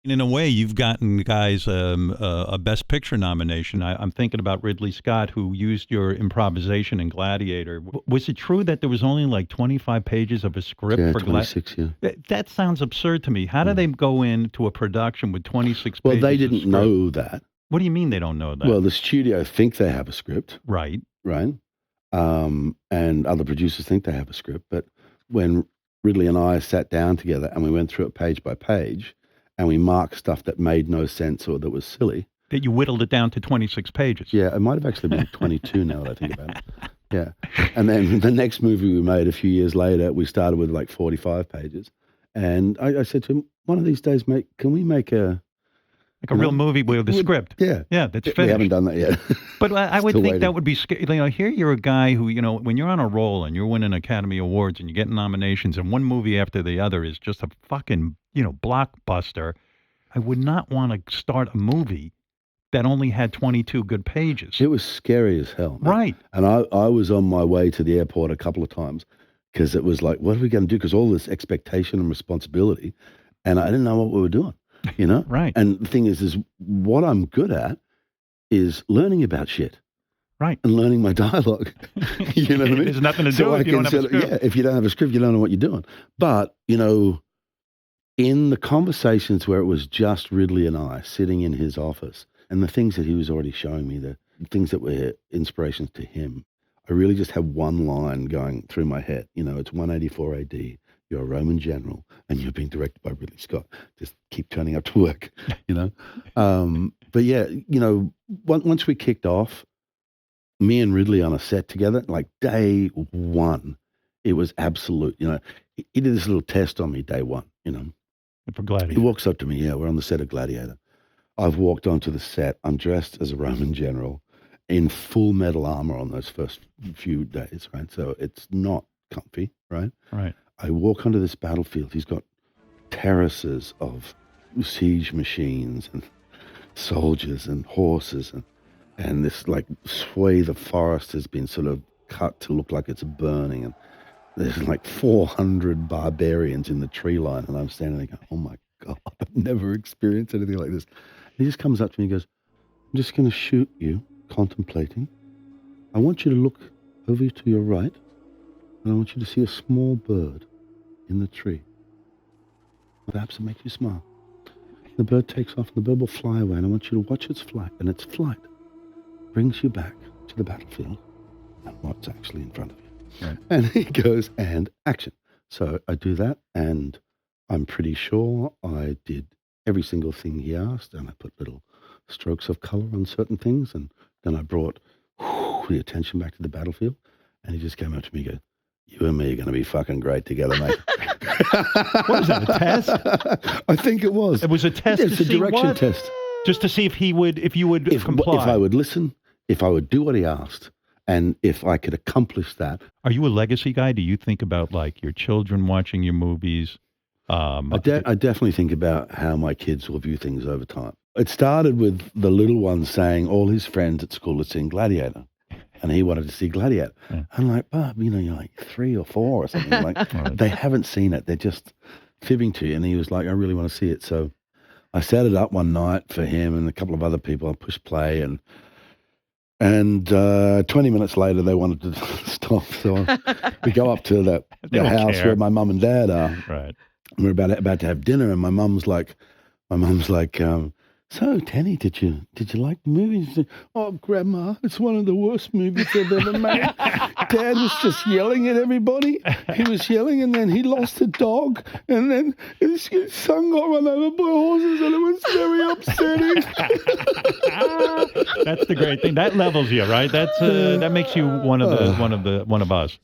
In a way, you've gotten guys a Best Picture nomination. I'm thinking about Ridley Scott, who used your improvisation in Gladiator. Was it true that there was only like 25 pages of a script for 26, yeah. That sounds absurd to me. How do they go into a production with 26 Well, pages they of didn't script? know that. What do you mean they don't know that? Well, the studio think they have a script. Right. Right. And other producers think they have a script. But when Ridley and I sat down together and we went through it page by page and we marked stuff that made no sense or that was silly. That you whittled it down to 26 pages. Yeah, it might have actually been 22 now that I think about it. Yeah. And then the next movie we made a few years later, we started with like 45 pages. And I said to him, one of these days, mate, can we make a real movie with the script? Yeah. Yeah, that's finished. We haven't done that yet. But I would Still think waiting. that would be scary. You know, here you're a guy who, you know, when you're on a roll and you're winning Academy Awards and you're getting nominations and one movie after the other is just a fucking, you know, blockbuster, I would not want to start a movie that only had 22 good pages. It was scary as hell. Man. Right. And I was on my way to the airport a couple of times because it was like, what are we going to do? Because all this expectation and responsibility, and I didn't know what we were doing, you know? Right. And the thing is what I'm good at is learning about shit. Right. And learning my dialogue. You know what I mean? There's nothing to do if you don't have a script. Yeah, if you don't have a script, you don't know what you're doing. But, you know, in the conversations where it was just Ridley and I sitting in his office and the things that he was already showing me, the things that were inspirations to him, I really just had one line going through my head. You know, it's 184 AD. You're a Roman general and you're being directed by Ridley Scott. Just keep turning up to work, you know? But yeah, you know, once we kicked off, me and Ridley on a set together, like day one, it was absolute, you know, he did this little test on me day one, you know. For Gladiator. He walks up to me, yeah, we're on the set of Gladiator. I've walked onto the set, I'm dressed as a Roman general in full metal armor on those first few days, right? So it's not comfy, right? Right. I walk onto this battlefield, he's got terraces of siege machines and soldiers and horses and this like swathe of forest has been sort of cut to look like it's burning, and there's like 400 barbarians in the tree line, and I'm standing there going, oh my God, I've never experienced anything like this. He just comes up to me and goes, I'm just going to shoot you, contemplating. I want you to look over to your right, and I want you to see a small bird in the tree. Perhaps it makes you smile. The bird takes off, and the bird will fly away, and I want you to watch its flight, and its flight brings you back to the battlefield and what's actually in front of you. Right. And he goes, and action. So I do that, and I'm pretty sure I did every single thing he asked, and I put little strokes of color on certain things, and then I brought the attention back to the battlefield, and he just came up to me and goes, you and me are going to be fucking great together, mate. What was that, a test? I think it was. It was a test It's a direction test. Just to see if you would comply. If I would listen, if I would do what he asked, and if I could accomplish that. Are you a legacy guy? Do you think about like your children watching your movies? I definitely think about how my kids will view things over time. It started with the little one saying all his friends at school had seen Gladiator, and he wanted to see Gladiator. Yeah. I'm like, Bob, you know, you're like 3 or 4 or something. Like, right. They haven't seen it. They're just fibbing to you. And he was like, I really want to see it. So I set it up one night for him and a couple of other people. I pushed play, and 20 minutes later, they wanted to stop. So we go up to the house where my mum and dad are. Right. And we're about to have dinner, and my mum's like, so Tenny, did you like the movie? Said, oh, Grandma, it's one of the worst movies I've ever made. Dad was just yelling at everybody. He was yelling, and then he lost a dog, and then his son got run over by horses, and it was very upsetting. That's the great thing. That levels you, right? That makes you one of us.